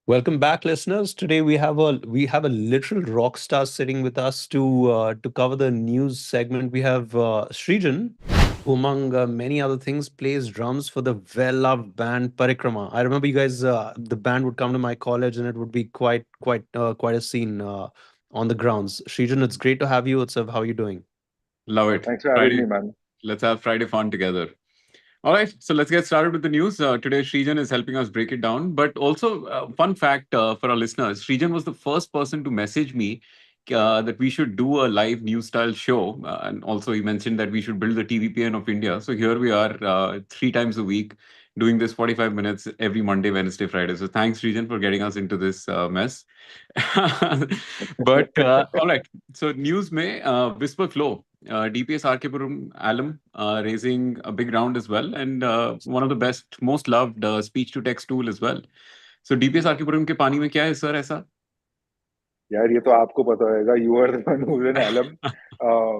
Welcome back, listeners. Today we have a literal rock star sitting with us to cover the news segment. We have Srijan, who among many other things plays drums for the well-loved band Parikrama. I remember you guys. The band would come to my college, and it would be quite a scene on the grounds. Srijan, it's great to have you. Utsav, how are you doing? Love it. Thanks for having Friday. me, man. Let's have Friday fun together. All right, so let's get started with the news. Today, Srijan is helping us break it down. But also, fun fact for our listeners: Srijan was the first person to message me that we should do a live news style show, and also he mentioned that we should build the TVPN of India. So here we are, 3 times a week, doing this 45 minutes every Monday, Wednesday, Friday. So thanks, Srijan, for getting us into this mess. But all right, so news may whisper flow. DPS RK alum raising a big round as well, and one of the best, most loved speech to text tool as well. So DPS RK के पानी में क्या है sir ऐसा? यार ये तो आपको पता होगा. You are the one who's an alum.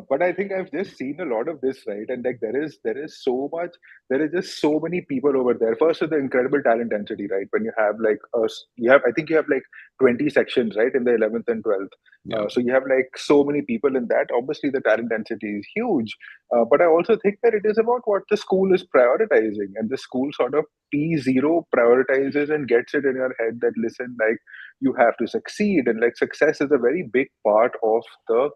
But I think I've just seen a lot of this, right? And like there is so much, there is just so many people over there. First is the incredible talent density, right? When you have like I think you have like 20 sections, right, in the 11th and 12th. Yeah. So you have like so many people in that. Obviously, the talent density is huge. But I also think that it is about what the school is prioritizing, and the school sort of P0 prioritizes and gets it in your head that listen, like you have to succeed, and like success is a very big part of the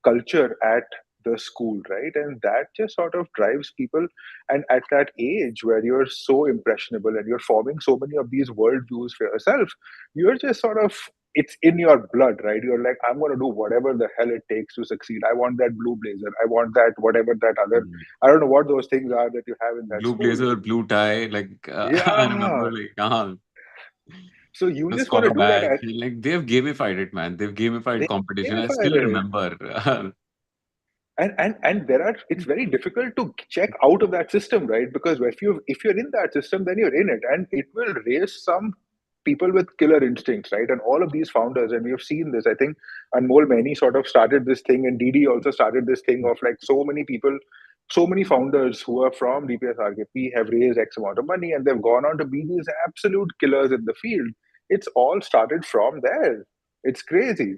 culture at the school, right? And that just sort of drives people. And at that age where you're so impressionable and you're forming so many of these worldviews for yourself, you're just sort of, it's in your blood, right? You're like, I'm going to do whatever the hell it takes to succeed. I want that blue blazer. I want that whatever that other, Mm. I don't know what those things are that you have in that Blue school. blazer, blue tie, like I Yeah. remember, like So you the just got to scholar do that. badge. Like they've gamified it, man. They've gamified They competition. I gamified still it. remember. And there are, it's very difficult to check out of that system, right? Because if you're in that system, then you're in it, and it will raise some people with killer instincts, right? And all of these founders, and we have seen this, I think Anmol Maini sort of started this thing, and Didi also started this thing of like so many people, so many founders who are from DPSRKP have raised X amount of money, and they've gone on to be these absolute killers in the field. It's all started from there. It's crazy.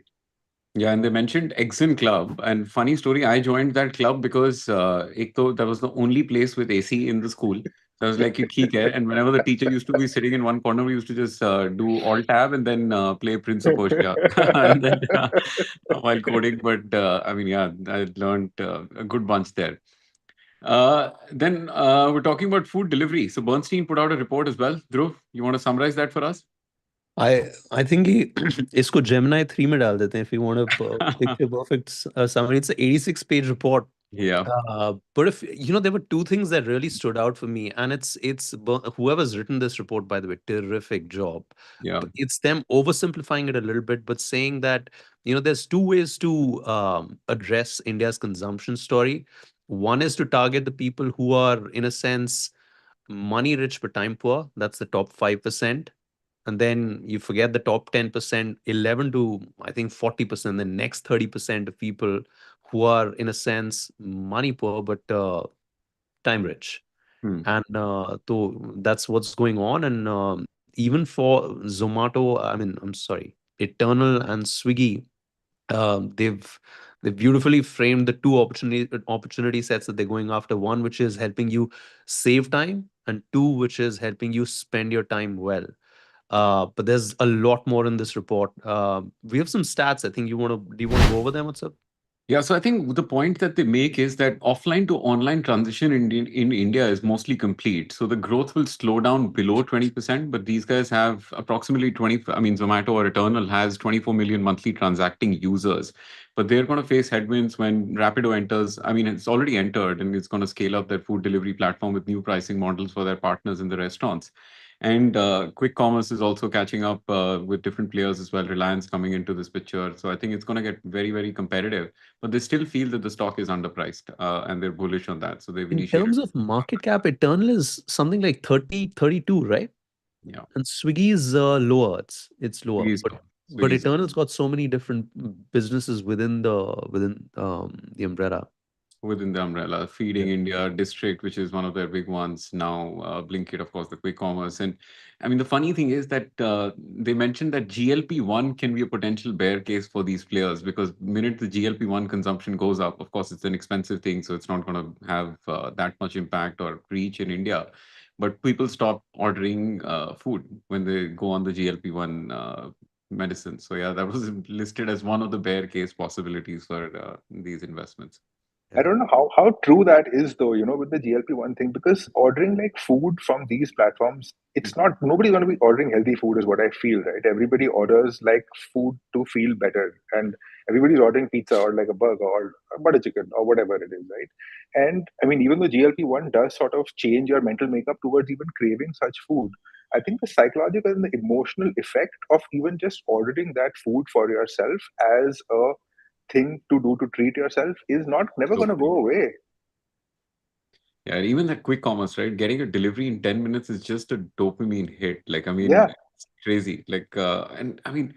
Yeah, and they mentioned 𝐒𝐴𝐬 Club. And funny story, I joined that club because ek to, that was the only place with AC in the school. So I was like, "ठीक है." And whenever the teacher used to be sitting in one corner, we used to just do alt tab and then play Prince of Persia and then, while coding. But I mean, yeah, I learned a good bunch there. Then we're talking about food delivery. So Bernstein put out a report as well. Dhruv, you want to summarize that for us? I think he इसको Gemini 3 में डाल देते हैं if you want a picture perfect summary. It's an 86-page report. Yeah, But if you know, there were two things that really stood out for me, and whoever's written this report, by the way, terrific job. yeah. But it's them oversimplifying it a little bit, but saying that there's two ways to address India's consumption story. One is to target the people who are, in a sense, money rich but time poor. That's the top 5%. And then you forget the top 10%, 11 to I think 40%, the next 30% of people who are, in a sense, money poor but time rich. Hmm. And so that's what's going on. And even for Zomato, I mean, I'm sorry, Eternal and Swiggy, they've beautifully framed the two opportunity sets that they're going after. One which is helping you save time, and two which is helping you spend your time well. But there's a lot more in this report. We have some stats. I think do you want to go over them? What's up? Yeah, so I think the point that they make is that offline to online transition in India is mostly complete. So the growth will slow down below 20%, but these guys have approximately 20, I mean, Zomato or Eternal has 24 million monthly transacting users. But they're going to face headwinds when Rapido enters. I mean, it's already entered and it's going to scale up their food delivery platform with new pricing models for their partners in the restaurants. And quick commerce is also catching up with different players as well. Reliance coming into this picture. So I think it's going to get very, very competitive, but they still feel that the stock is underpriced, and they're bullish on that. So they've In initiated. terms of market cap, Eternal is something like 30, 32, right? Yeah, And Swiggy is lower. It's lower, Swiggy's but down. but Swiggy's down. Eternal's got so many different businesses within the umbrella. within the umbrella. Feeding India, District, which is one of their big ones now. Blinkit, of course, the quick commerce. And I mean, the funny thing is that they mentioned that GLP-1 can be a potential bear case for these players, because minute the GLP-1 consumption goes up, of course, it's an expensive thing, so it's not going to have that much impact or reach in India. But people stop ordering food when they go on the GLP-1 medicine. So yeah, that was listed as one of the bear case possibilities for these investments. I don't know how true that is though, with the GLP-1 thing, because ordering like food from these platforms, it's not, nobody's going to be ordering healthy food is what I feel, right? Everybody orders like food to feel better, and everybody's ordering pizza or like a burger or a butter chicken or whatever it is, right? And I mean, even though GLP-1 does sort of change your mental makeup towards even craving such food, I think the psychological and the emotional effect of even just ordering that food for yourself as a thing to do to treat yourself is not never going to Totally. go away. Yeah, and even that quick commerce, right? Getting a delivery in 10 minutes is just a dopamine hit. Like, I mean, Yeah, it's crazy. Like, and I mean,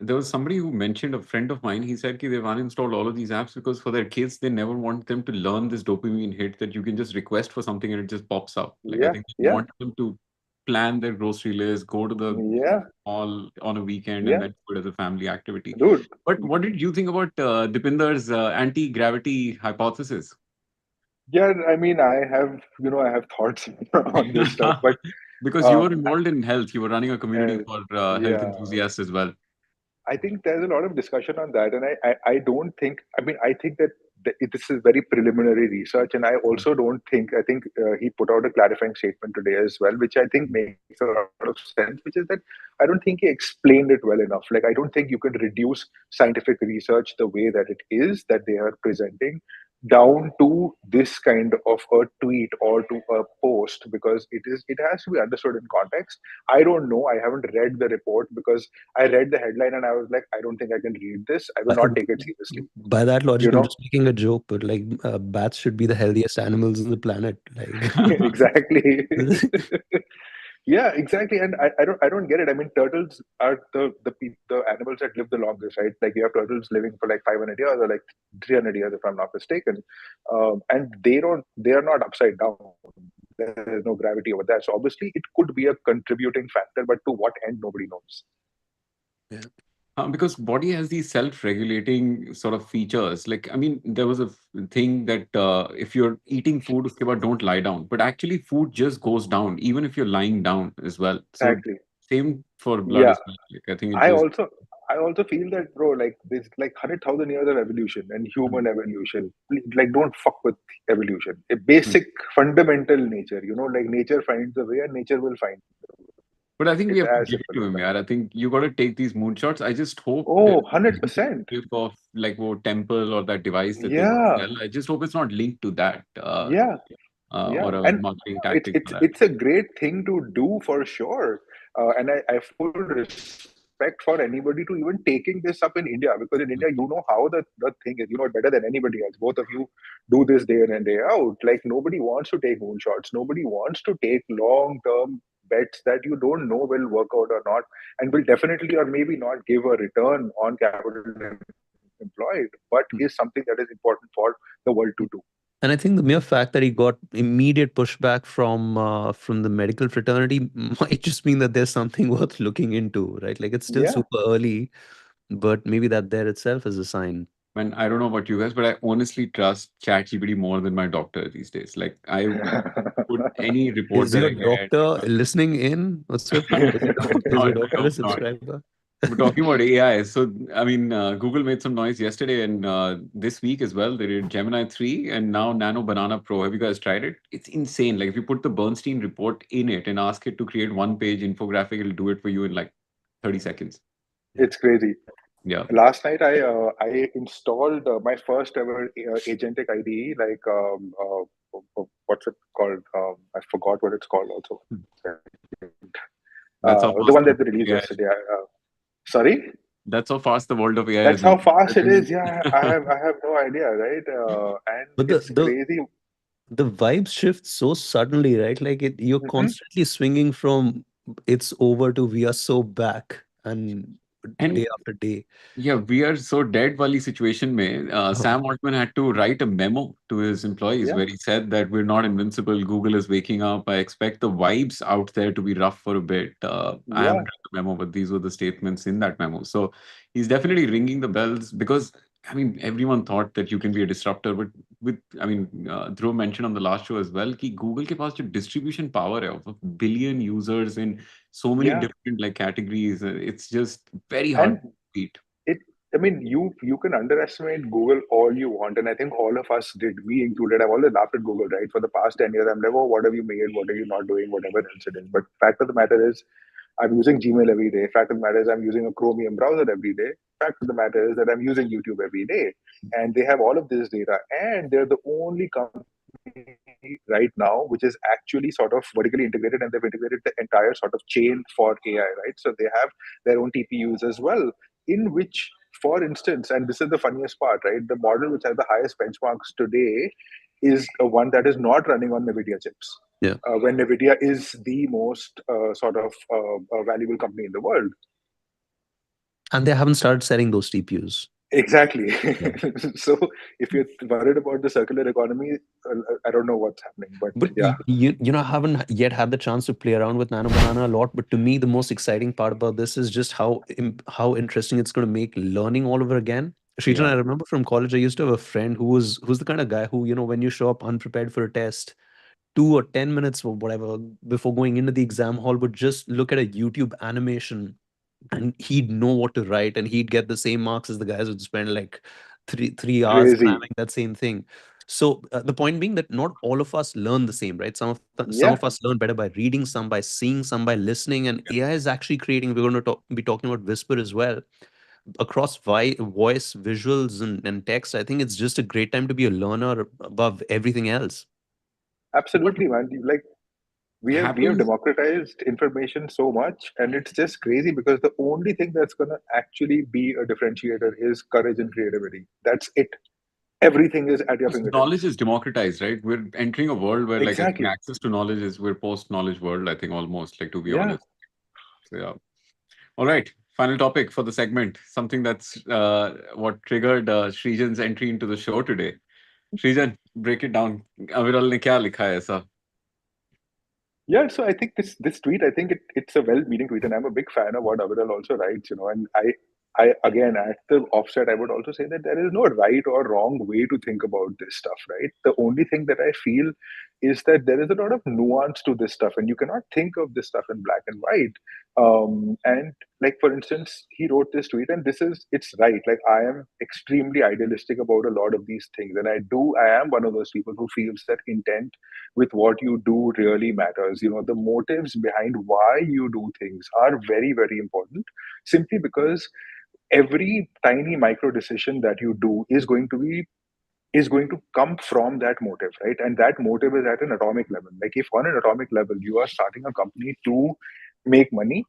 there was somebody who mentioned, a friend of mine, he said they've uninstalled all of these apps because for their kids, they never want them to learn this dopamine hit that you can just request for something and it just pops up. Like, I yeah, think they yeah, want them to plan their grocery list, go to the yeah, mall on a weekend, and yeah, then do it as a family activity. dude. But what did you think about Dipinder's anti-gravity hypothesis? Yeah, I mean, I have thoughts on this stuff, but Because you um, were involved in health, you were running a community uh, for health yeah, enthusiasts as well. I think there's a lot of discussion on that, and I don't think. I mean, I think that this is very preliminary research, and I also don't think. I think he put out a clarifying statement today as well, which I think makes a lot of sense. Which is that I don't think he explained it well enough. Like, I don't think you can reduce scientific research the way that it is that they are presenting down to this kind of a tweet or to a post, because it has to be understood in context. I don't know. I haven't read the report because I read the headline and I was like, I don't think I can read this. I will By, not take it seriously. by that You logic, I'm know, just making a joke, but like bats should be the healthiest animals on the planet. Like, exactly. Yeah, exactly. And I don't get it. I mean, turtles are the animals that live the longest, right? Like you have turtles living for like 500 years or like 300 years, if I'm not mistaken. And they are not upside down. There is no gravity over there. So obviously, it could be a contributing factor, but to what end, nobody knows. yeah. Because body has these self-regulating sort of features. Like, I mean, there was a thing that if you're eating food, uske baad don't lie down. But actually, food just goes down, even if you're lying down as well. So Exactly. same for blood Yeah. as well. Like, I think it I just... also I also feel that, bro, like there's like 100,000 years of evolution and human evolution. Like, don't fuck with evolution. A basic fundamental nature, like nature finds a way and nature will find. But I think we It's have to as give it simple to as him, that. yeah. I think you got to take these moonshots. I just hope that Oh, the 100%. clip of like temple or that device that they want to Yeah. sell. I just hope it's not linked to that Yeah. Yeah. or a And marketing it's tactic for it's that. it's a great thing to do for sure. And I have full respect for anybody to even taking this up in India, because in India, you know how the thing is, you know it better than anybody else. Both of you do this day in and day out. Like, nobody wants to take moonshots. Nobody wants to take long term bets that you don't know will work out or not, and will definitely or maybe not give a return on capital employed, but is something that is important for the world to do. And I think the mere fact that he got immediate pushback from the medical fraternity might just mean that there's something worth looking into, right? Like it's still Yeah. super early, but maybe that there itself is a sign. Man, I don't know about you guys, but I honestly trust ChatGPT more than my doctor these days. Like, I put any report Is that your I get. doctor listening in? What's your point? Is your Not, doctor a no, not. subscriber? We're talking about AI. So, I mean, Google made some noise yesterday and this week as well. They did Gemini 3 and now Nano Banana Pro. Have you guys tried it? It's insane. Like, if you put the Bernstein report in it and ask it to create one-page infographic, it'll do it for you in like 30 seconds. It's crazy. Yeah. Last night, I installed my first ever agentic IDE. Like, what's it called? I forgot what it's called. Also, That's how the fast one the that they world of released AI is. yesterday. Sorry, That's how fast the world of AI that's is now. how fast it Everything- is. Yeah, I have no idea, right? And But it's crazy. the vibes shift so suddenly, right? Like you're Hmm. constantly swinging from it's over to we are so back, and And day after day. yeah, we are so dead wali situation mein. Uh-huh. Sam Altman had to write a memo to his employees Yeah, where he said that we're not invincible. Google is waking up. I expect the vibes out there to be rough for a bit. I haven't yeah. read the memo, but these were the statements in that memo. So he's definitely ringing the bells because I mean everyone thought that you can be a disruptor, but with I mean Dhruv mentioned on the last show as well कि Google के पास जो distribution power है of a billion users in so many Yeah. different like categories, it's just very hard And to beat. it, I mean, you can underestimate Google all you want, and I think all of us did, me included. I've always laughed at Google, right? For the past 10 years, I'm never, what have you made? What are you not doing? Whatever else it is. But fact of the matter is, I'm using Gmail every day. Fact of the matter is, I'm using a Chromium browser every day. Fact of the matter is that I'm using YouTube every day, and they have all of this data, and they're the only company right now which is actually sort of vertically integrated, and they've integrated the entire sort of chain for AI, right? So they have their own TPUs as well, in which, for instance, and this is the funniest part, right? The model which has the highest benchmarks today is one that is not running on NVIDIA chips. Yeah. When NVIDIA is the most valuable company in the world. And they haven't started selling those TPUs. Exactly. Yeah. So if you're worried about the circular economy, I don't know what's happening, but But yeah, I haven't yet had the chance to play around with Nano Banana a lot. But to me, the most exciting part about this is just how interesting it's going to make learning all over again. Shrijan, Yeah. I remember from college, I used to have a friend who's the kind of guy who, when you show up unprepared for a test, 2 or 10 minutes or whatever before going into the exam hall, would just look at a YouTube animation and he'd know what to write, and he'd get the same marks as the guys who'd spend like three hours crazy. cramming that same thing. So the point being that not all of us learn the same, right? Some Yeah, of us learn better by reading, some by seeing, some by listening, and AI is actually creating. We're going to be talking about Whisper as well across voice, visuals, and text. I think it's just a great time to be a learner above everything else. What absolutely, man. Like we have happens democratized information so much, and it's just crazy because the only thing that's gonna actually be a differentiator is courage and creativity. That's it. Everything is at your is knowledge fingertips. is democratized, right? We're entering a world where like I think Exactly. access to knowledge is we're post knowledge world, I think almost like to be Yeah. honest. So yeah. All right. Final topic for the segment. Something that's what triggered Srijan's entry into the show today. Srijan, break it down. Aviral ने क्या लिखा है ऐसा? Yeah, so I think this tweet, I think it's a well-meaning tweet, and I'm a big fan of what Abhinav also writes, and I again at the offset, I would also say that there is no right or wrong way to think about this stuff, right? The only thing that I feel is that there is a lot of nuance to this stuff, and you cannot think of this stuff in black and white. And like for instance, he wrote this tweet, and it's right. Like I am extremely idealistic about a lot of these things, and I am one of those people who feels that intent with what you do really matters. The motives behind why you do things are very, very important, simply because every tiny micro decision that you do is going to come from that motive, right? And that motive is at an atomic level. Like if on an atomic level you are starting a company to make money,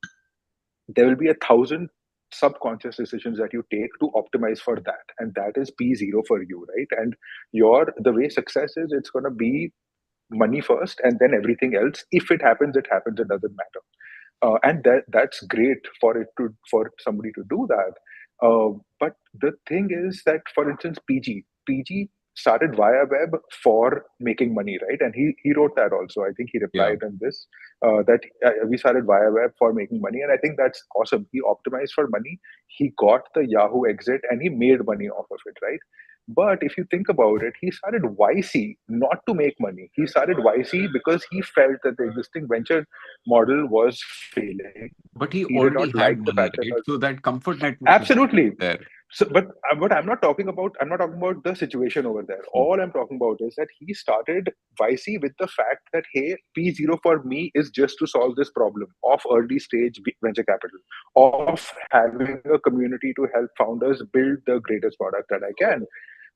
there will be 1,000 subconscious decisions that you take to optimize for that, and that is P0 for you, right? And the way success is, it's going to be money first and then everything else. If it happens, it happens. It doesn't matter. And that's great for somebody to do that. But the thing is that, for instance, PG started via web for making money, right? And he wrote that also. I think he Yeah. replied on this, that we started via web for making money, and I think that's awesome. He optimized for money. He got the Yahoo exit, and he made money off of it, right? But if you think about it, he started YC not to make money. He started YC because he felt that the existing venture model was failing. But He he did not already like the had fact that money, right? So that comfort net was absolutely. there. So, but I'm not talking about the situation over there. Hmm. All I'm talking about is that he started Vicey with the fact that, hey, P0 for me is just to solve this problem of early stage venture capital, of having a community to help founders build the greatest product that I can.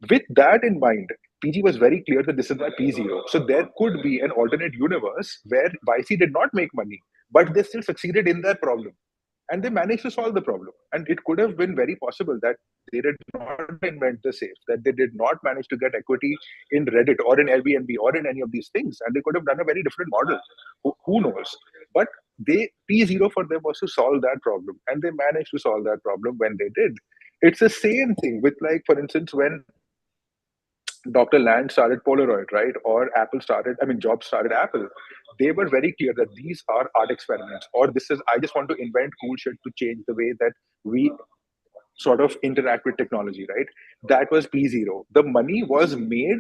With that in mind, PG was very clear that this is my P0. So there could be an alternate universe where Vicey did not make money, but they still succeeded in their problem, and they managed to solve the problem. And it could have been very possible that they did not invent the safe, that they did not manage to get equity in Reddit or in Airbnb or in any of these things, and they could have done a very different model. Who knows? But they P0 for them was to solve that problem, and they managed to solve that problem when they did. It's the same thing with, like, for instance, when Dr. Land started Polaroid, right? Or Apple started, I mean, Jobs started Apple. They were very clear that these are art experiments, or this is, I just want to invent cool shit to change the way that we sort of interact with technology, right? That was P0. The money was made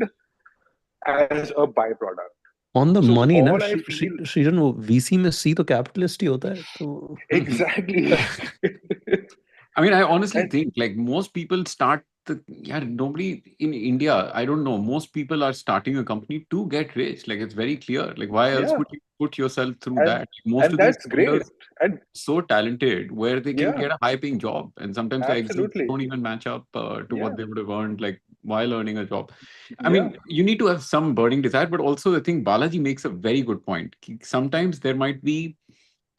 as a byproduct. On the So money ना, all I feel Srijan, वो VC में C तो capitalist ही होता है तो exactly. I mean, I honestly And think like most people start yeah, nobody in India, I don't know, most people are starting a company to get rich. Like it's very clear. Like why else yeah, would you put yourself through and that? Most and of these that's great. founders And so talented where they can yeah, get a high paying job, and sometimes the exits absolutely. don't even match up to what Yeah, they would have earned like while earning a job. I yeah, mean, you need to have some burning desire, but also I think Balaji makes a very good point. Sometimes there might be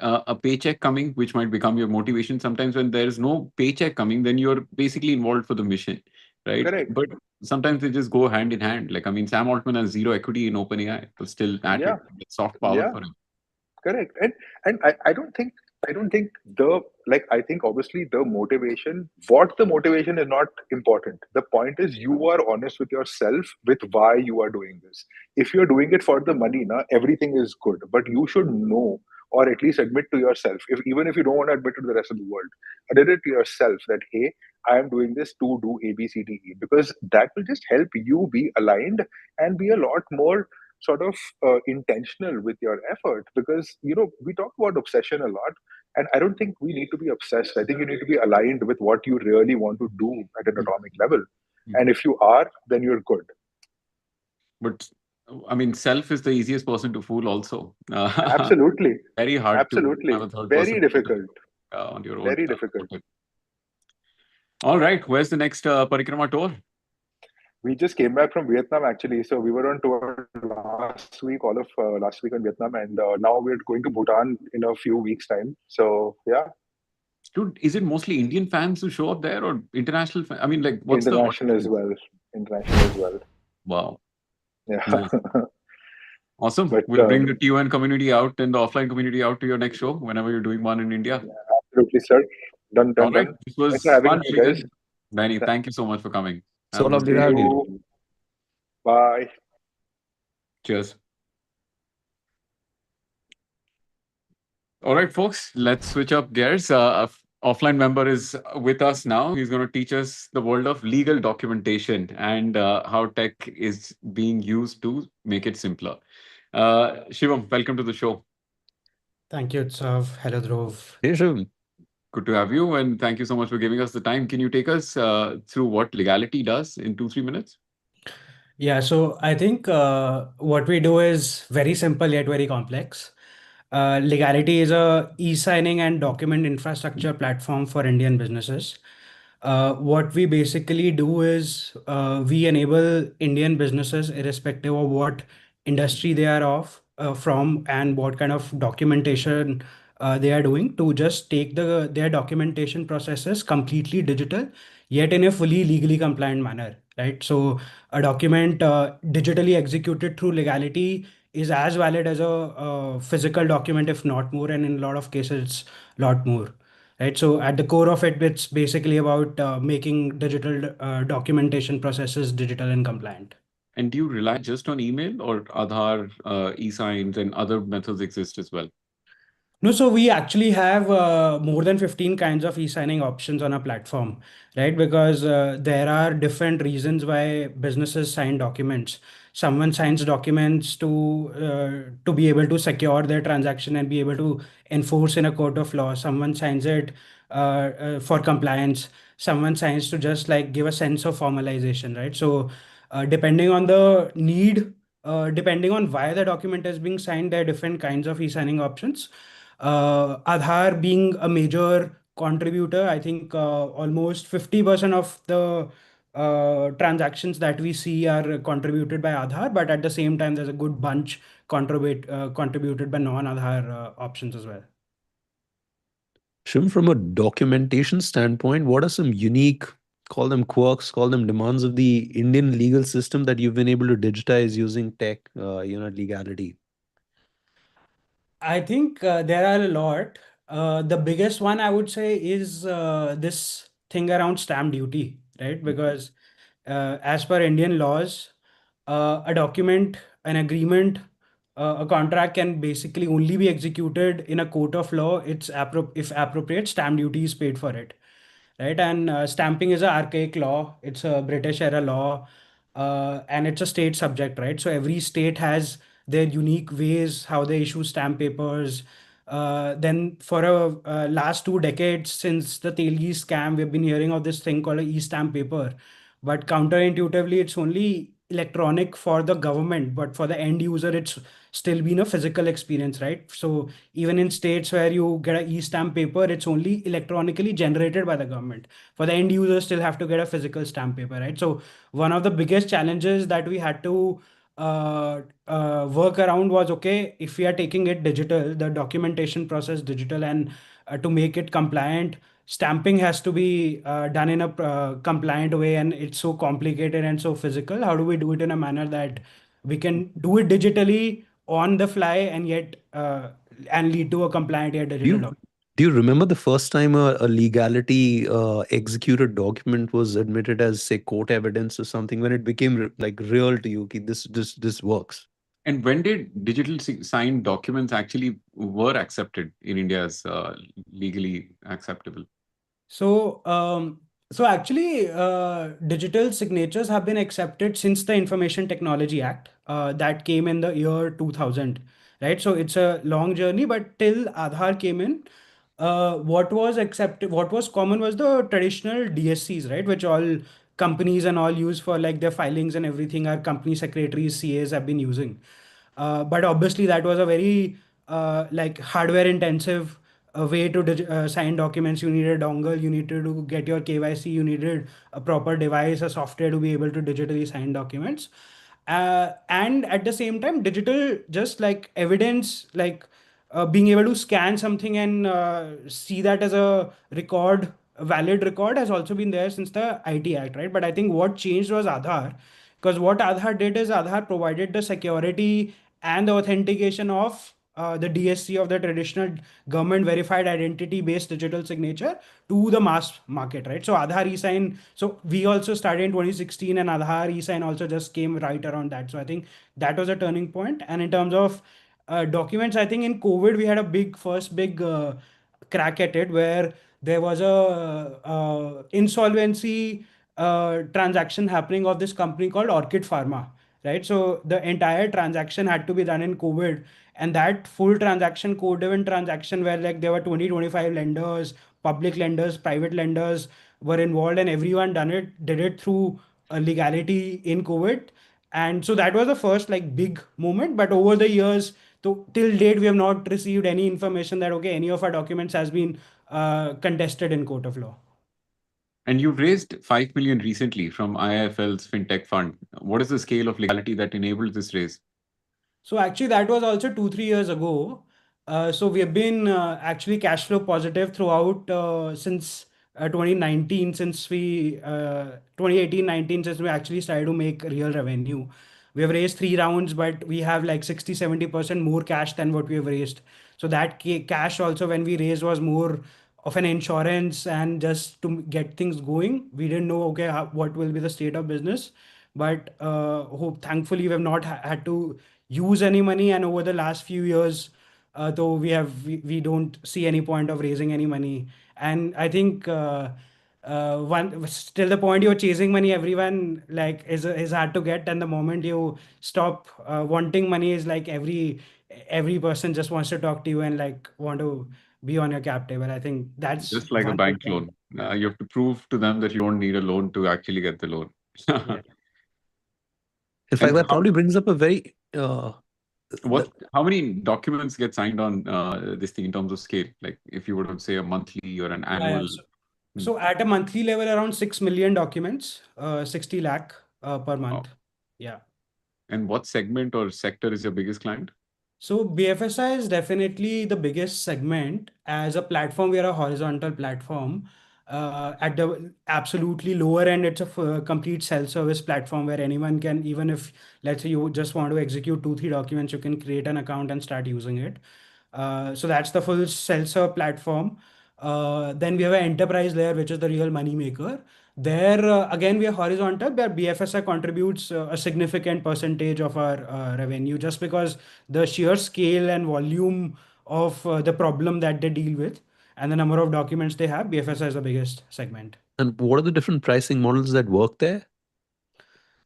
a paycheck coming, which might become your motivation. Sometimes when there is no paycheck coming, then you're basically involved for the mission, right? correct. But sometimes they just go hand in hand. Like, I mean, Sam Altman has zero equity in OpenAI, but still at Yeah, it. It's soft power yeah. for him. Correct. And I don't think the, like, I think obviously the motivation, what the motivation is not important. The point is you are honest with yourself with why you are doing this. If you're doing it for the money, na, everything is good. But you should know, or at least admit to yourself, if even if you don't want to admit to the rest of the world, admit it to yourself that, hey, I am doing this to do ABCDE, because that will just help you be aligned and be a lot more sort of intentional with your effort, because we talk about obsession a lot, and I don't think we need to be obsessed. I think you need to be aligned with what you really want to do at an atomic level, Mhm. and if you are, then you're good. But I mean, self is the easiest person to fool, also. Absolutely, Very hard to have absolutely, a third very person difficult, on your own. very difficult. All right, where's the next Parikrama tour? We just came back from Vietnam, actually. So we were on tour last week, all of last week in Vietnam, and now we're going to Bhutan in a few weeks' time. So yeah, Dude, is it mostly Indian fans who show up there or international I mean, like, what's the international as audience? well, international as well. Wow. Yeah, Nice. Awesome. but We'll bring the TON community out and the offline community out to your next show whenever you're doing one in India. absolutely, sir. Done, All done, right. done. This Thanks for was having fun, me, guys. Srijan. Danny, thank you so much for coming. Have so a good lovely See to day. have you. you. Bye. Cheers. All right, folks, let's switch up gears. Offline member is with us now. He's going to teach us the world of legal documentation and how tech is being used to make it simpler. Shivam, welcome to the show. Thank you, Utsav. Hello, Dhruv. Hey, Shivam. Good to have you, and thank you so much for giving us the time. Can you take us through what legality does in 2-3 minutes? Yeah, so I think what we do is very simple yet very complex. Legality is a e-signing and document infrastructure platform for Indian businesses. What we basically do is we enable Indian businesses, irrespective of what industry they are from and what kind of documentation they are doing, to just take their documentation processes completely digital, yet in a fully legally compliant manner, right? So a document digitally executed through legality is as valid as a physical document, if not more, and in a lot of cases, it's a lot more. Right. So at the core of it, it's basically about making digital documentation processes digital and compliant. And do you rely just on email or Aadhaar, e-signs, and other methods exist as well? No, so we actually have more than 15 kinds of e-signing options on our platform, right? Because there are different reasons why businesses sign documents. Someone signs documents to be able to secure their transaction and be able to enforce in a court of law. Someone signs it for compliance. Someone signs to just like give a sense of formalization, right? So depending on the need, depending on why the document is being signed, there are different kinds of e-signing options. Aadhaar being a major contributor, I think almost 50% of the transactions that we see are contributed by Aadhaar, but at the same time, there's a good bunch contributed by non-Aadhaar options as well. Shivam, from a documentation standpoint, what are some unique, call them quirks, call them demands of the Indian legal system that you've been able to digitize using tech, legality? I think there are a lot. The biggest one I would say is this thing around stamp duty, right? Because as per Indian laws, a document, an agreement, a contract can basically only be executed in a court of law. If appropriate, stamp duty is paid for it, right? And stamping is an archaic law. It's a British era law, and it's a state subject, right? So every state has their unique ways how they issue stamp papers. Then for a last 2 decades since the Telgi scam, we've been hearing of this thing called a e-stamp paper. But counterintuitively, it's only electronic for the government, but for the end user, it's still been a physical experience, right? So even in states where you get a e-stamp paper, it's only electronically generated by the government. For the end user, still have to get a physical stamp paper, right? So one of the biggest challenges that we had to work around was, okay, if we are taking it digital, the documentation process digital, and to make it compliant, stamping has to be done in a compliant way, and it's so complicated and so physical. How do we do it in a manner that we can do it digitally on the fly and yet and lead to a compliant yet Do digital you document? do you remember the first time a legality executed document was admitted as, say, court evidence or something, when it became like real to you? Ki this works. And when did digital signed documents actually were accepted in India as legally acceptable? So, so actually, digital signatures have been accepted since the Information Technology Act that came in the year 2000, right? So it's a long journey, but till Aadhaar came in, what was accepted, what was common was the traditional DSCs, right? Which all companies and all use for like their filings and everything. Our company secretaries, CAs have been using. But obviously, that was a very like hardware intensive way to sign documents. You needed a dongle, you needed to get your KYC, you needed a proper device, a software to be able to digitally sign documents. And at the same time, digital just like evidence, like being able to scan something and see that as a record, a valid record, has also been there since the IT Act, right? But I think what changed was Aadhaar, because what Aadhaar did is Aadhaar provided the security and the authentication of the DSC, of the traditional government verified identity based digital signature, to the mass market, right? So Aadhaar e-sign, so we also started in 2016, and Aadhaar e-sign also just came right around that. So I think that was a turning point. And in terms of documents, I think in COVID we had a first big crack at it, where there was a insolvency transaction happening of this company called Orchid Pharma, right? So the entire transaction had to be done in COVID, and that full transaction, code-driven transaction, where like there were 20-25 lenders, public lenders, private lenders were involved, and everyone did it through legality in COVID. And so that was the first like big moment. But over the years, till date, we have not received any information that, okay, any of our documents has been contested in court of law. And you've raised 5 million recently from IIFL's FinTech Fund. What is the scale of legality that enabled this raise? So actually, that was also 2-3 years ago. So we have been actually cash flow positive throughout since 2019, since we 2018-19, since we actually started to make real revenue. We have raised 3 rounds, but we have like 60-70% more cash than what we have raised. So that cash also, when we raised, was more of an insurance and just to get things going. We didn't know, okay, what will be the state of business, but thankfully we have not had to use any money. And over the last few years, though we don't see any point of raising any money. And I think one still the point, you're chasing money, everyone like is hard to get, and the moment you stop wanting money, is like every person just wants to talk to you and like want to be on your cap table. I think that's Just like a one big bank challenge. loan. You have to prove to them that you don't need a loan to actually get the loan. Yeah. In fact, And that probably brings up a very how many documents get signed on this thing in terms of scale? Like if you were to say a monthly or an Yeah, annual. so at a monthly level, around 6 million documents, 60 lakh per Wow. month. Yeah. And what segment or sector is your biggest client? So BFSI is definitely the biggest segment. As a platform, we are a horizontal platform. At the absolutely lower end, it's a complete self-service platform where anyone can, even if let's say you just want to execute 2-3 documents, you can create an account and start using it. So that's the full self-serve platform. Then we have an enterprise layer, which is the real money maker. There, again, we are horizontal, where BFSI contributes a significant percentage of our revenue, just because the sheer scale and volume of the problem that they deal with and the number of documents they have, BFSI is the biggest segment. And what are the different pricing models that work there?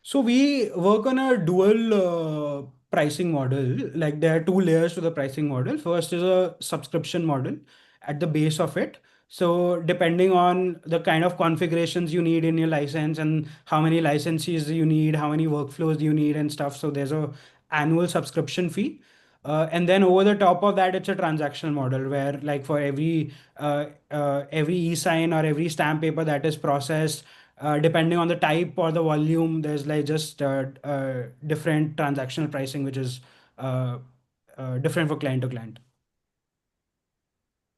So we work on a dual pricing model. Like there are two layers to the pricing model. First is a subscription model at the base of it. So depending on the kind of configurations you need in your license and how many licenses you need, how many workflows you need and stuff. So there's a annual subscription fee. And then over the top of that, it's a transactional model where, like, for every e-sign or every stamp paper that is processed, depending on the type or the volume, there's like just different transactional pricing, which is uh, different for client to client.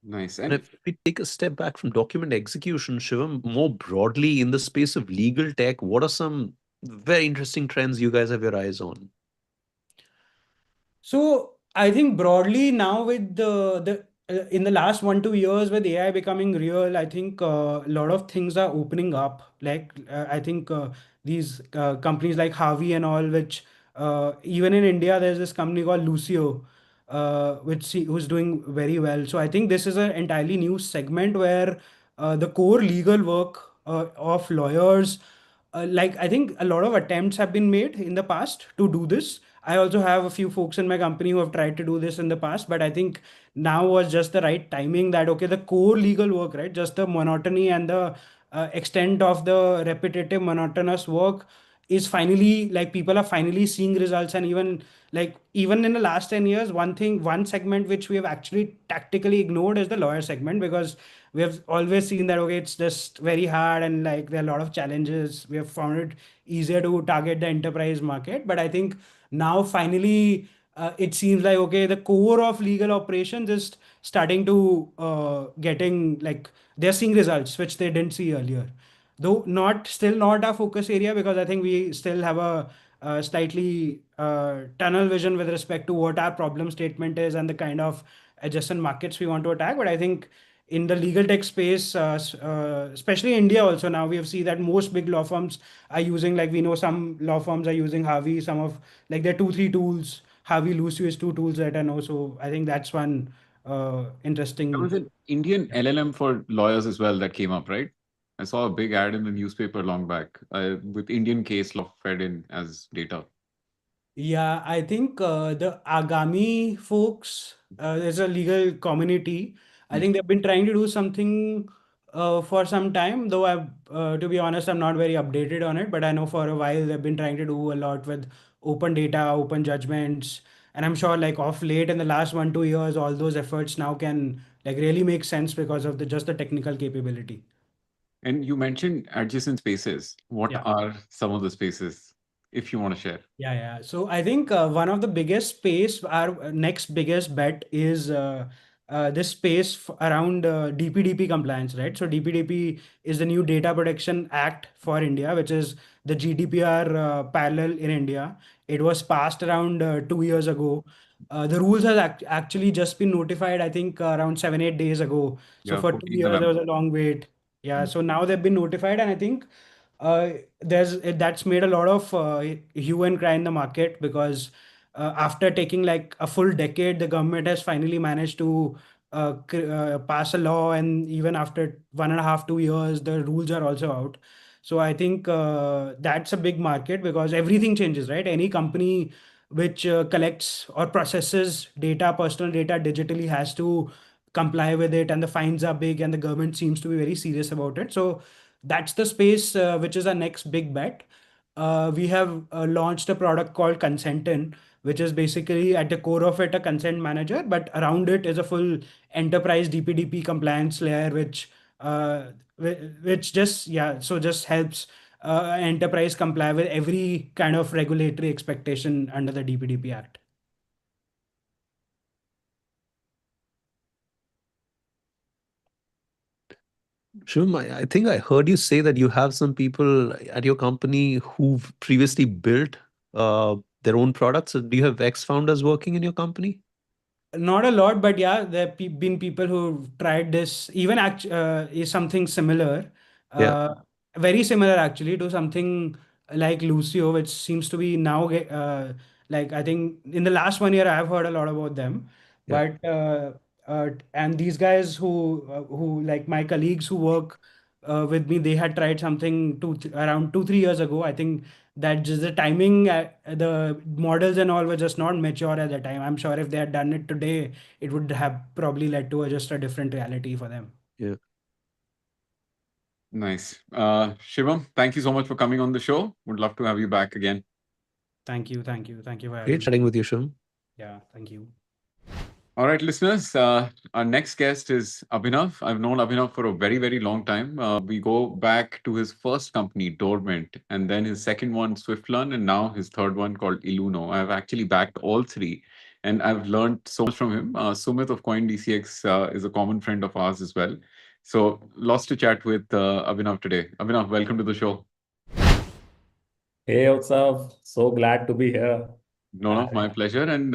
Nice. And And if we take a step back from document execution, Shivam, more broadly in the space of legal tech, what are some very interesting trends you guys have your eyes on? So I think broadly now with the in the last 1 2 years with AI becoming real, I think a lot of things are opening up. Like I think these companies like Harvey and all, which even in India there's this company called Lucio, who's doing very well. So I think this is an entirely new segment where the core legal work of lawyers, like I think a lot of attempts have been made in the past to do this. I also have a few folks in my company who have tried to do this in the past, but I think now was just the right timing that, okay, the core legal work, right? Just the monotony and the extent of the repetitive, monotonous work is finally, like, people are finally seeing results. And even in the last 10 years, one segment which we have actually tactically ignored is the lawyer segment, because we have always seen that, okay, it's just very hard and like there are a lot of challenges. We have found it easier to target the enterprise market. But I think now finally it seems like, okay, the core of legal operations is starting to getting, like, they're seeing results which they didn't see earlier, though not still not our focus area, because I think we still have a slightly tunnel vision with respect to what our problem statement is and the kind of adjacent markets we want to attack. But I think in the legal tech space, especially India also, now we have seen that most big law firms are using, like, we know some law firms are using Harvey, some of, like, there are 2 3 tools. Harvey, Lucio is 2 tools that I know. So I think that's one there interesting. was an Indian LLM for lawyers as well that came up, right? I saw a big ad in the newspaper long back with Indian case law fed in as data. Yeah, I think the Agami folks, there's a legal community. I Hmm. think they've been trying to do something for some time, though to be honest, I'm not very updated on it. But I know for a while they've been trying to do a lot with open data, open judgments, and I'm sure, like, of late in the last 1 2 years, all those efforts now can, like, really make sense because of the just the technical capability. And you mentioned adjacent spaces. What Yeah. are some of the spaces, if you want to share? Yeah, yeah. So I think one of the biggest space, our next biggest bet is this space around DPDP compliance, right? So DPDP is the new Data Protection Act for India, which is the GDPR parallel in India. It was passed around 2 years ago. The rules has actually just been notified, I think, around 7 8 days ago. So Yeah, for two 14 years there was November. a long wait. Yeah. Hmm. So now they've been notified, and I think that's made a lot of hue and cry in the market, because after taking like a full decade, the government has finally managed to pass a law, and even after 1.5 2 years, the rules are also out. So I think that's a big market, because everything changes, right? Any company which collects or processes data, personal data, digitally has to comply with it, and the fines are big, and the government seems to be very serious about it. So that's the space which is our next big bet. We have launched a product called Consentin, which is basically at the core of it a consent manager, but around it is a full enterprise DPDP compliance layer, which just, yeah, so just helps enterprise comply with every kind of regulatory expectation under the DPDP Act. Shivam, I think I heard you say that you have some people at your company who've previously built their own products. So do you have ex-founders working in your company? Not a lot, but yeah, there have been people who've tried this. Even is something similar, Yeah. uh, very similar actually to something like Lucio, which seems to be now like I think in the last 1 year I've heard a lot about them. Yeah. But and these guys who like my colleagues who work with me, they had tried something around 2 3 years ago. I think that just the timing, the models and all were just not mature at the time. I'm sure if they had done it today, it would have probably led to just a different reality for them. Yeah. Nice. Shivam, thank you so much for coming on the show. Would love to have you back again. Thank you, thank you, thank you for having Great me. chatting with you, Shum. Yeah, thank you. All right, listeners. Our next guest is Abhinav. I've known Abhinav for a very, very long time. We go back to his first company, Dormant, and then his second one, SwiftLearn, and now his third one called 𝐢𝐬𝐻. I've actually backed all three, and I've learned so much from him. Sumit of CoinDCX is a common friend of ours as well. So, lots to chat with Abhinav today. Abhinav, welcome to the show. Hey, Utsav, so glad to be here. No, my pleasure. And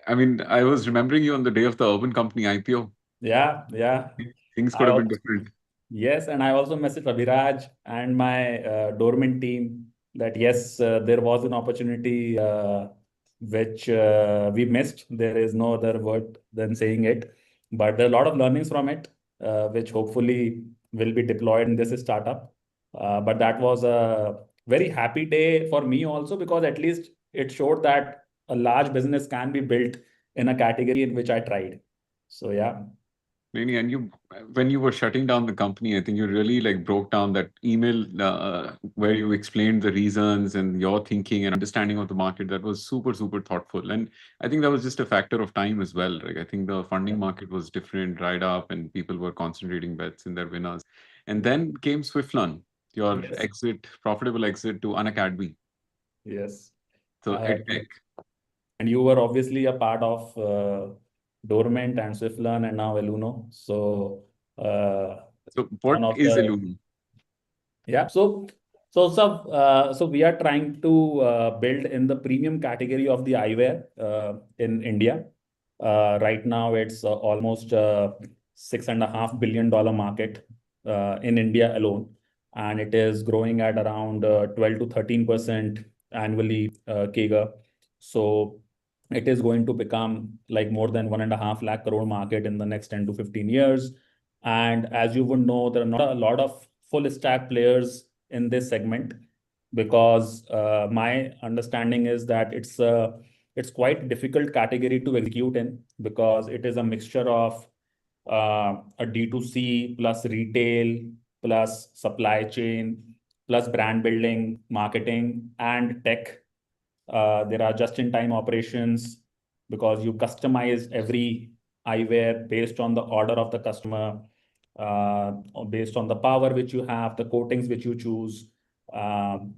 I mean, I was remembering you on the day of the Urban Company IPO. Yeah. Things I could have been also, different. yes, and I also messaged Abhiraj and my dormant team that yes, there was an opportunity which we missed. There is no other word than saying it, but there are a lot of learnings from it, which hopefully will be deployed in this startup. But that was a very happy day for me also because at least it showed that a large business can be built in a category in which I tried. So yeah. Really, and you, when you were shutting down the company, I think you really like broke down that email where you explained the reasons and your thinking and understanding of the market. That was super, super thoughtful. And I think that was just a factor of time as well. Like I think the funding market was different, dried up, and people were concentrating bets in their winners. And then came SwiftLearn, your Yes. exit, profitable exit to Unacademy. Yes. So Uh, EdTech. and you were obviously a part of Dormant and SwiftLearn and now 𝐢𝐬𝐻. So So one what of is the 𝐢𝐬𝐻? yeah. So we are trying to build in the premium category of the eyewear in India. Right now, it's almost $6.5 billion market in India alone, and it is growing at around 12 to 13% annually CAGR. So it is going to become like more than 1.5 lakh crore market in the next 10 to 15 years. And as you would know, there are not a lot of full stack players in this segment because my understanding is that it's quite difficult category to execute in because it is a mixture of a D2C plus retail plus supply chain plus brand building, marketing, and tech. There are just-in-time operations because you customize every eyewear based on the order of the customer, based on the power which you have, the coatings which you choose, um,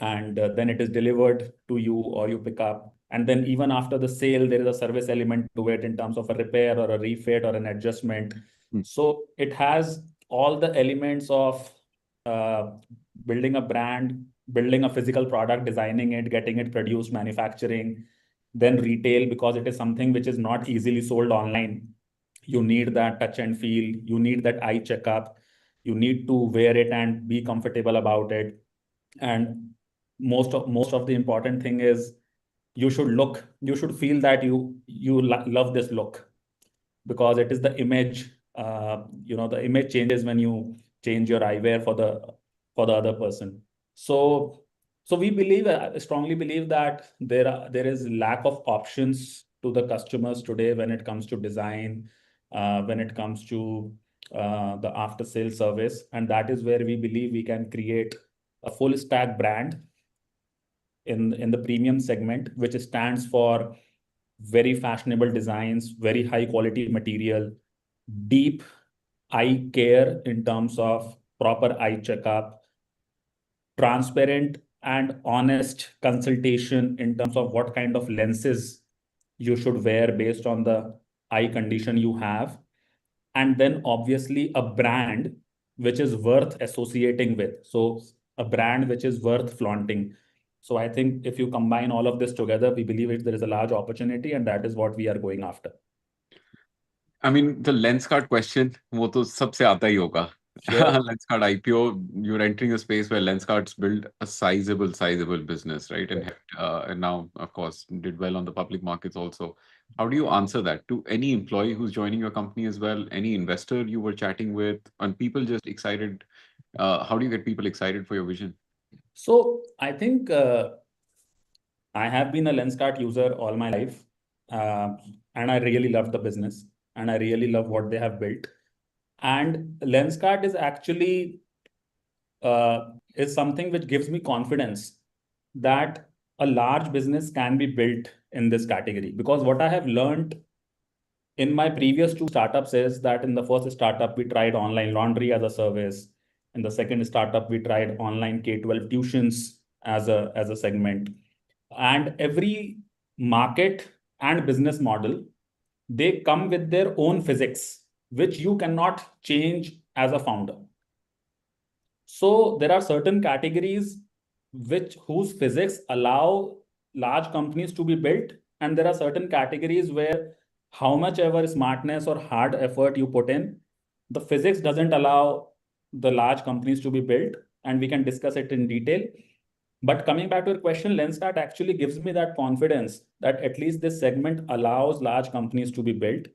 and then it is delivered to you or you pick up. And then even after the sale, there is a service element to it in terms of a repair or a refit or an adjustment. So it has all the elements of uh, building a brand, building a physical product, designing it, getting it produced, manufacturing, then retail, because it is something which is not easily sold online. You need that touch and feel, you need that eye checkup, you need to wear it and be comfortable about it. And most of the important thing is you should feel that you love this look because it is the image. The image changes when you change your eyewear for the other person. So we believe, I strongly believe that there is lack of options to the customers today when it comes to design, when it comes to the after sales service, and that is where we believe we can create a full stack brand in the premium segment, which stands for very fashionable designs, very high quality material, deep eye care in terms of proper eye checkup, transparent and honest consultation in terms of what kind of lenses you should wear based on the eye condition you have, and then obviously a brand which is worth associating with. So a brand which is worth flaunting. So I think if you combine all of this together, we believe there is a large opportunity, and that is what we are going after. I mean, the Lenskart question, वो तो सबसे आता ही होगा. Sure. Lenskart IPO, you're entering a space where Lenskart's built a sizable business, right? And now, of course, did well on the public markets also. How do you answer that to any employee who's joining your company as well, any investor you were chatting with, and people just excited? How do you get people excited for your vision? So I think I have been a Lenskart user all my life, and I really love the business, and I really love what they have built. And Lenskart is actually is something which gives me confidence that a large business can be built in this category. Because what I have learned in my previous 2 startups is that in the first startup, we tried online laundry as a service. In the second startup, we tried online K-12 tuitions as a segment. And every market and business model, they come with their own physics, which you cannot change as a founder. So there are certain categories whose physics allow large companies to be built, and there are certain categories where how much ever smartness or hard effort you put in, the physics doesn't allow the large companies to be built, and we can discuss it in detail. But coming back to your question, Lenskart actually gives me that confidence that at least this segment allows large companies to be built.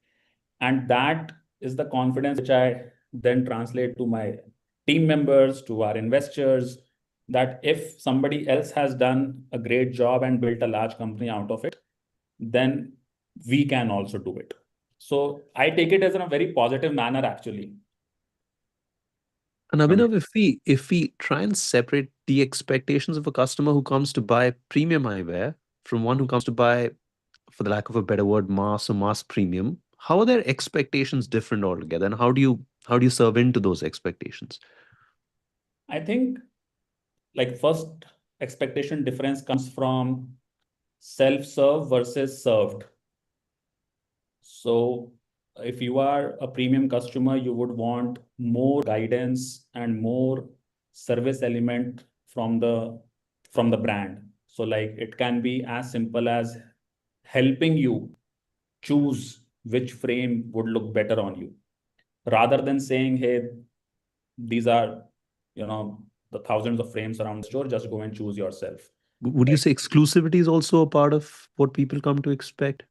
And that is the confidence which I then translate to my team members, to our investors, that if somebody else has done a great job and built a large company out of it, then we can also do it. So I take it as in a very positive manner, actually. And Abhinav, if we try and separate the expectations of a customer who comes to buy premium eyewear from one who comes to buy, for the lack of a better word, mass or mass premium, how are their expectations different altogether, and how do you serve into those expectations? I think, like, first expectation difference comes from self-serve versus served. So if you are a premium customer, you would want more guidance and more service element from the brand. So like it can be as simple as helping you choose which frame would look better on you, rather than saying, hey, these are, the thousands of frames around the store, just go and choose yourself. Would you say exclusivity is also a part of what people come to expect?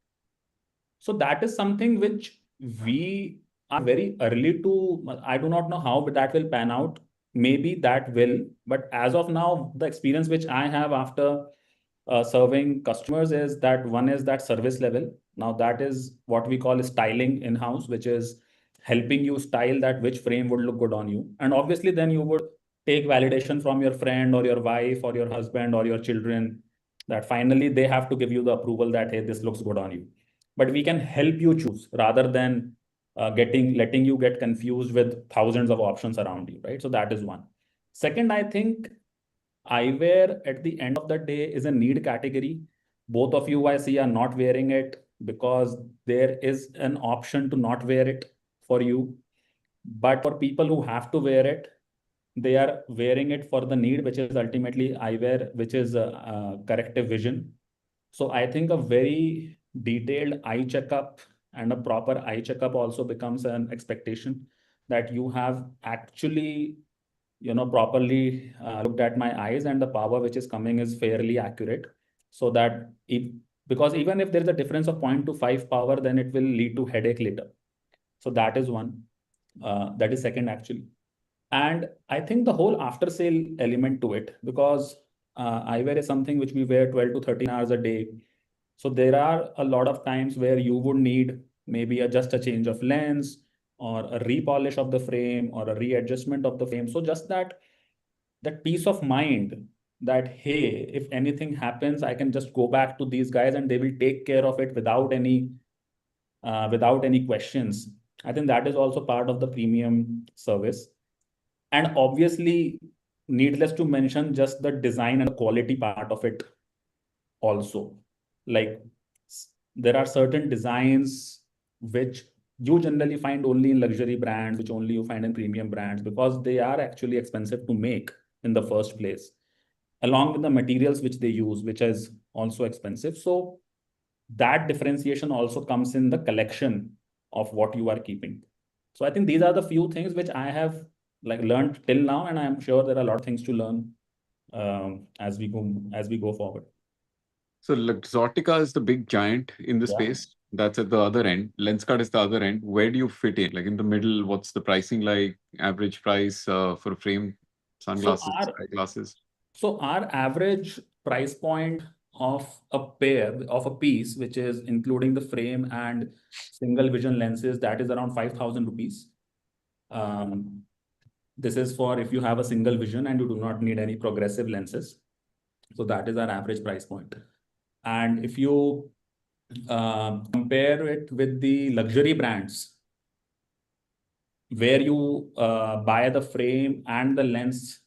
So that is something which we are very early to, I do not know how that will pan out. Maybe that will, but as of now, the experience which I have after serving customers is that one is that service level. Now that is what we call styling in-house, which is helping you style that which frame would look good on you. And obviously then you would take validation from your friend or your wife or your husband or your children, that finally they have to give you the approval that, hey, this looks good on you. But we can help you choose rather than letting you get confused with thousands of options around you, right? So that is one. Second, I think eyewear at the end of the day is a need category. Both of you I see are not wearing it because there is an option to not wear it for you. But for people who have to wear it, they are wearing it for the need, which is ultimately eyewear, which is corrective vision. So I think a very detailed eye checkup and a proper eye checkup also becomes an expectation, that you have actually, properly looked at my eyes and the power which is coming is fairly accurate. So that because even if there is a difference of 0.25 power, then it will lead to headache later. So that is one. That is second, actually. And I think the whole after sale element to it, because eyewear is something which we wear 12 to 13 hours a day. So there are a lot of times where you would need maybe just a change of lens or a repolish of the frame or a readjustment of the frame. So just that peace of mind that, hey, if anything happens, I can just go back to these guys and they will take care of it without any questions. I think that is also part of the premium service. And obviously, needless to mention, just the design and quality part of it also. Like there are certain designs which you generally find only in luxury brands, which only you find in premium brands, because they are actually expensive to make in the first place. along with the materials which they use, which is also expensive. So that differentiation also comes in the collection of what you are keeping. So I think these are the few things which I have like learned till now, and I'm sure there are a lot of things to learn as we go forward. So Luxottica is the big giant in the Yeah. space. That's at the other end. Lenskart is the other end. Where do you fit in? Like in the middle, what's the pricing like? Average price for frame sunglasses, eyeglasses? So our average price point of a piece, which is including the frame and single vision lenses, that is around 5,000 rupees. This is for if you have a single vision and you do not need any progressive lenses. So that is our average price point. And if you compare it with the luxury brands, where you buy the frame and the lens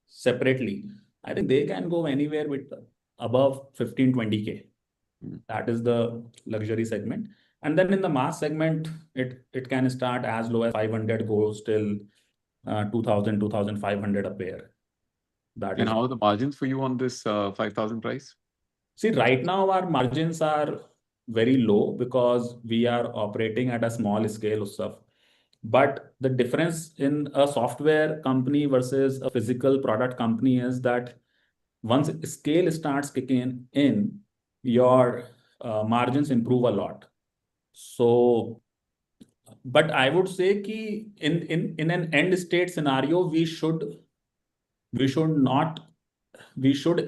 separately, I think they can go anywhere with above 15-20K. That is the luxury segment. And then in the mass segment, it can start as low as 500, goes till 2,000, 2,500 a pair. And how are the margins for you on this 5,000 price? See, right now our margins are very low because we are operating at a small scale, Utsav. But the difference in a software company versus a physical product company is that once scale starts kicking in, your margins improve a lot. So, but I would say ki in an end state scenario, we should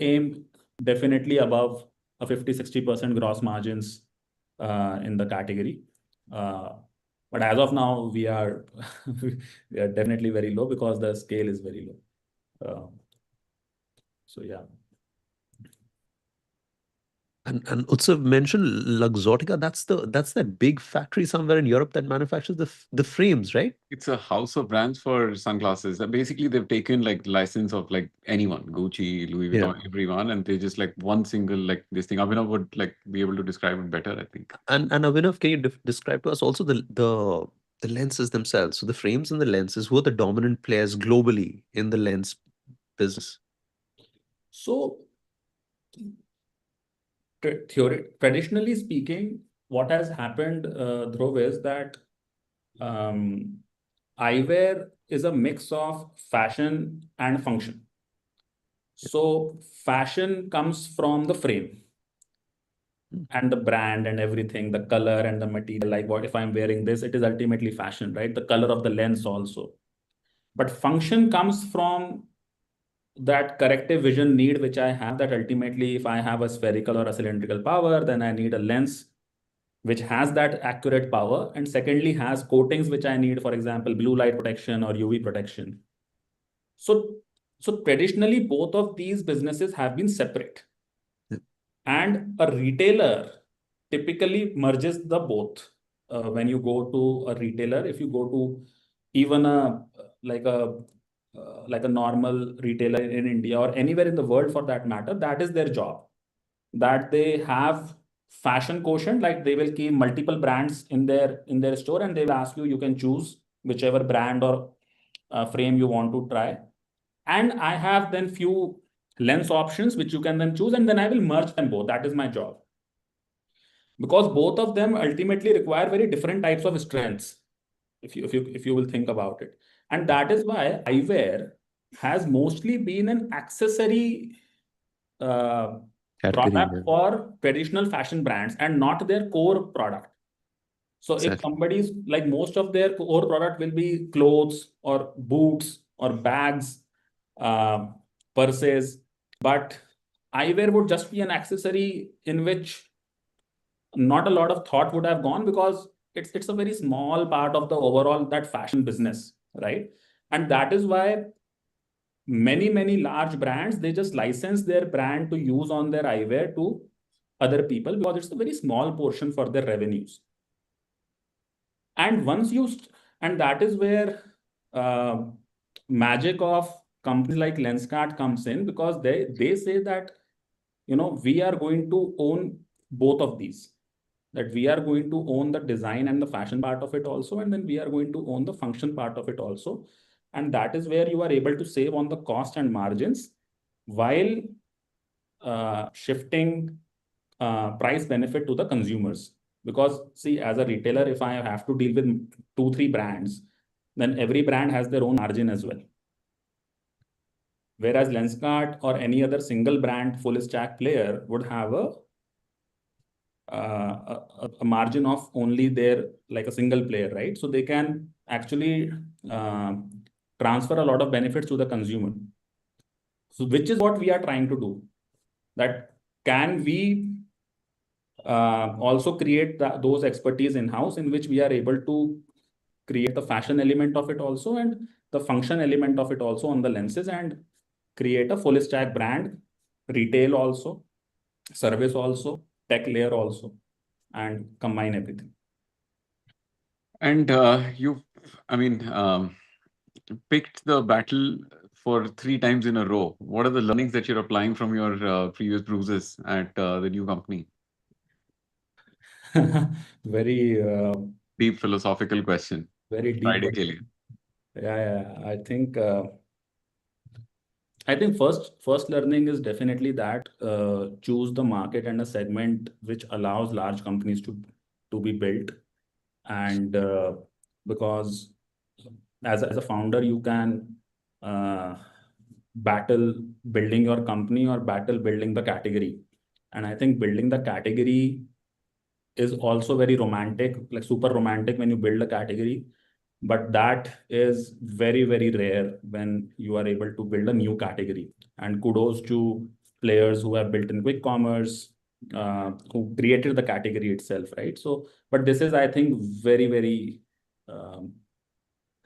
aim definitely above a 50-60% gross margins in the category. But as of now, we are definitely very low because the scale is very low. So yeah. And Utsav mentioned Luxottica. That's that big factory somewhere in Europe that manufactures the frames, right? It's a house of brands for sunglasses. Basically, they've taken like license of like anyone, Gucci, Louis Vuitton, everyone, and they just like one single like this thing. Abhinav would like be able to describe it better, I think. And Abhinav, can you describe to us also the lenses themselves? So the frames and the lenses, who are the dominant players globally in the lens business? So traditionally speaking, what has happened, Dhruv, is that eyewear is a mix of fashion and function. So fashion comes from the frame and the brand and everything, the color and the material. Like what if I'm wearing this, it is ultimately fashion, right? The color of the lens also. But function comes from that corrective vision need which I have, that ultimately if I have a spherical or a cylindrical power, then I need a lens which has that accurate power, and secondly has coatings which I need, for example, blue light protection or UV protection. So traditionally both of these businesses have been separate. And a retailer typically merges the both. When you go to a retailer, if you go to even like a normal retailer in India or anywhere in the world for that matter, that is their job. That they have fashion quotient, like they will keep multiple brands in their store, and they will ask you can choose whichever brand or frame you want to try. And I have then few lens options which you can then choose, and then I will merge them both. That is my job. Because both of them ultimately require very different types of strengths, if you will think about it. And that is why eyewear has mostly been an accessory product for traditional fashion brands and not their core product. So if somebody's like, most of their core product will be clothes or boots or bags, purses, but eyewear would just be an accessory in which not a lot of thought would have gone, because it's a very small part of the overall that fashion business, right? And that is why many large brands, they just license their brand to use on their eyewear to other people, because it's a very small portion for their revenues. And and that is where magic of companies like Lenskart comes in, because they say that, we are going to own both of these. That we are going to own the design and the fashion part of it also, and then we are going to own the function part of it also. And that is where you are able to save on the cost and margins, while shifting price benefit to the consumers. Because see, as a retailer, if I have to deal with 2-3 brands, then every brand has their own margin as well. Whereas Lenskart or any other single brand full stack player would have a margin of only their, like a single player, right? So they can actually transfer a lot of benefits to the consumer. So which is what we are trying to do. That can we also create those expertise in-house, in which we are able to create the fashion element of it also and the function element of it also on the lenses, and create a full stack brand, retail also, service also, tech layer also, and combine everything. And picked the battle for 3 times in a row. What are the learnings that you're applying from your previous bruises at the new company? Very deep philosophical question. Very deep. Friday ke liye. Yeah. I think first learning is definitely that choose the market and a segment which allows large companies to be built, and because as a founder you can battle building your company or battle building the category, and I think building the category is also very romantic, like super romantic when you build a category. But that is very, very rare when you are able to build a new category. And kudos to players who have built in quick commerce, who created the category itself, right? So, but this is, I think, very, very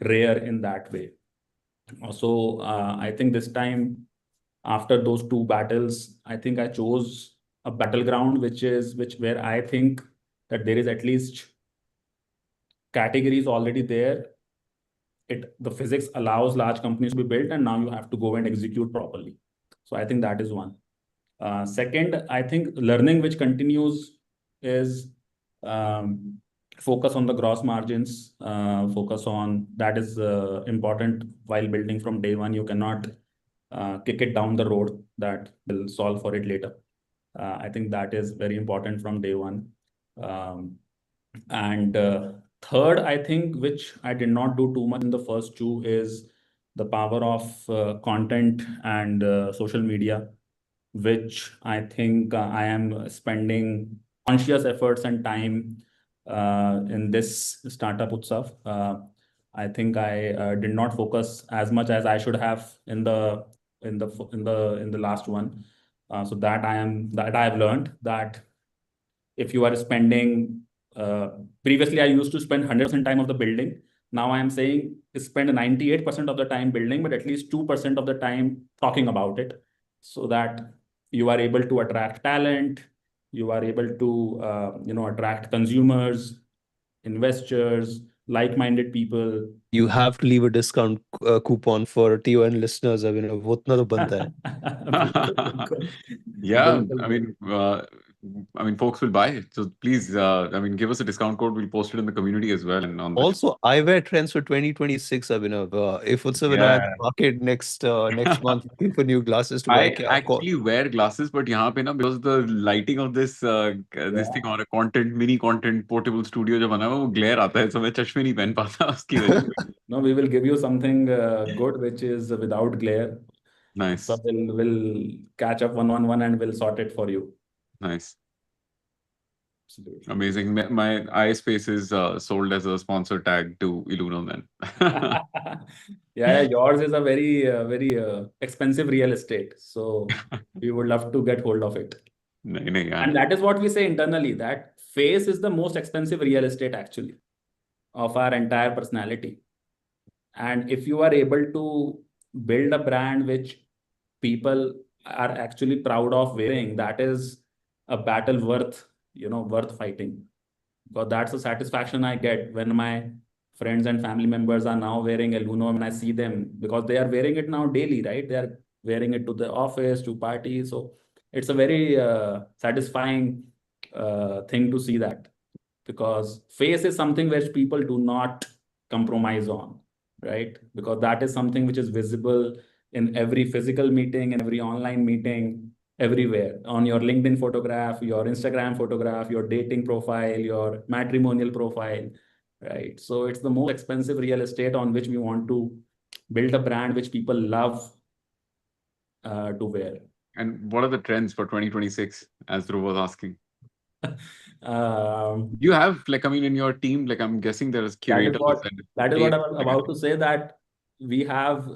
rare in that way. Also, I think this time, after those 2 battles, I think I chose a battleground, where I think that there is at least categories already there. The physics allows large companies to be built, and now you have to go and execute properly. So I think that is one. Second, I think learning which continues is focus on the gross margins. Focus on that is important while building from day one. You cannot kick it down the road. That will solve for it later. I think that is very important from day one. And third, I think, which I did not do too much in the first 2, is the power of content and social media, which I think I am spending conscious efforts and time in this startup Utsav. I think I did not focus as much as I should have in the last one. So that I have learned that if you are spending previously I used to spend 100% time of the building. Now I am saying spend 98% of the time building, but at least 2% of the time talking about it, so that you are able to attract talent, you are able to attract consumers, investors, like-minded people. You have to leave a discount coupon for TON listeners. Abhinav, वो उतना तो बनता है. Yeah, I mean, folks will buy it. So please, give us a discount code. We'll post it in the community as well. And on the Also, eyewear trends for 2026, Abhinav. If Utsav and I are in the market next month looking for new glasses to buy, I actually wear glasses, but यहाँ पे ना, because the lighting of this thing और mini content portable studio जो बना हुआ है, वो glare आता है, so मैं चश्मे नहीं पहन पाता उसकी वजह से. No, we will give you something good which is without glare. Nice. So we'll catch up one-on-one and we'll sort it for you. Nice. Absolutely. Amazing. My iSpace is sold as a sponsor tag to Iluno then. Yeah, yours is a very expensive real estate. So we would love to get hold of it. And that is what we say internally, that face is the most expensive real estate actually of our entire personality. And if you are able to build a brand which people are actually proud of wearing, that is a battle worth fighting. Because that's the satisfaction I get when my friends and family members are now wearing Eluno, and I see them, because they are wearing it now daily, right? They are wearing it to the office, to parties. So it's a very satisfying thing to see that, because face is something which people do not compromise on, right? Because that is something which is visible in every physical meeting, in every online meeting. everywhere on your LinkedIn photograph, your Instagram photograph, your dating profile, your matrimonial profile, right? So it's the most expensive real estate on which we want to build a brand which people love to wear. And what are the trends for 2026, as Dhruv was asking? Um, You have, like, I mean, in your team, like, I'm guessing there is curators. that is what I was about to say, that we have,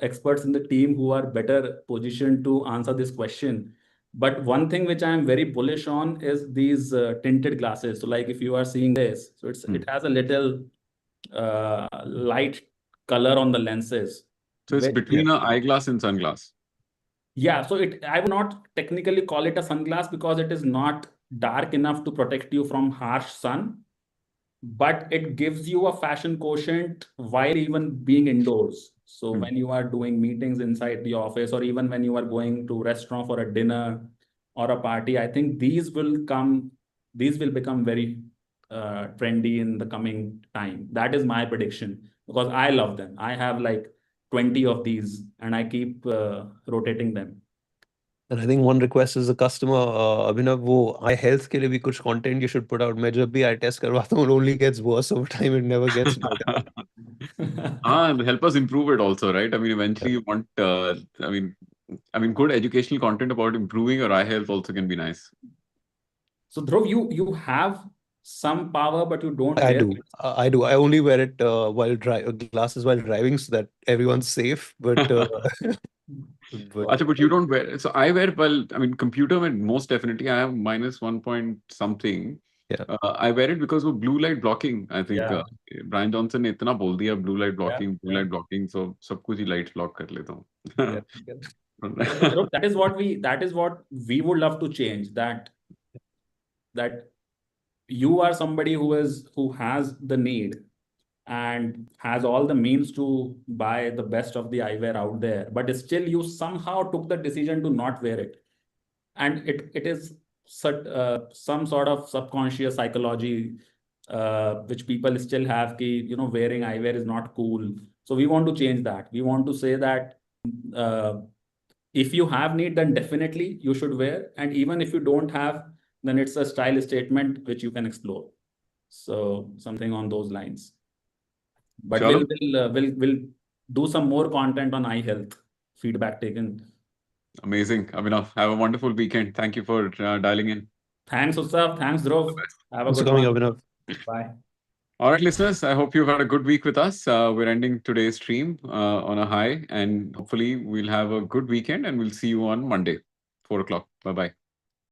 experts in the team who are better positioned to answer this question. But one thing which I am very bullish on is these tinted glasses. So like if you are seeing this, so it has a little light color on the lenses. So it's between an eyeglass and sunglass. Yeah, so I would not technically call it a sunglass because it is not dark enough to protect you from harsh sun, but it gives you a fashion quotient while even being indoors. So when you are doing meetings inside the office, or even when you are going to restaurant for a dinner or a party, I think these will become very trendy in the coming time. That is my prediction, because I love them. I have like 20 of these and I keep rotating them. And I think one request is a customer, Abhinav, वो eye health के लिए भी कुछ content you should put out. मैं जब भी eye test करवाता हूँ, it only gets worse over time. It never gets better. Help us improve it also, right? I mean, eventually you want, I mean, good educational content about improving your eye health also can be nice. So Dhruv, you have some power, but you don't I wear do. it. I do. I only wear it glasses while driving so that everyone's safe. But But you don't wear. So I wear, well, I mean, computer में most definitely I have -1 point something. Yeah. I wear it because of blue light blocking. I think Yeah. Brian Johnson ने इतना बोल दिया blue light blocking, Yeah, blue light blocking. So सब कुछ ही lights block कर लेता हूँ. So, Dhruv, that is what we would love to change. That you are somebody who has the need and has all the means to buy the best of the eyewear out there, but still you somehow took the decision to not wear it. And it is some sort of subconscious psychology which people still have, wearing eyewear is not cool. So we want to change that. We want to say that if you have need, then definitely you should wear. And even if you don't have, then it's a style statement which you can explore. So something on those lines. But we'll do some more content on eye health, feedback taken. Amazing. Abhinav, have a wonderful weekend. Thank you for dialing in. Thanks, Utsav. Thanks, Dhruv. Have a Thanks for good coming, one. Abhinav. Bye. All right, listeners, I hope you've had a good week with us. We're ending today's stream on a high, and hopefully we'll have a good weekend, and we'll see you on Monday, 4 o'clock. Bye-bye.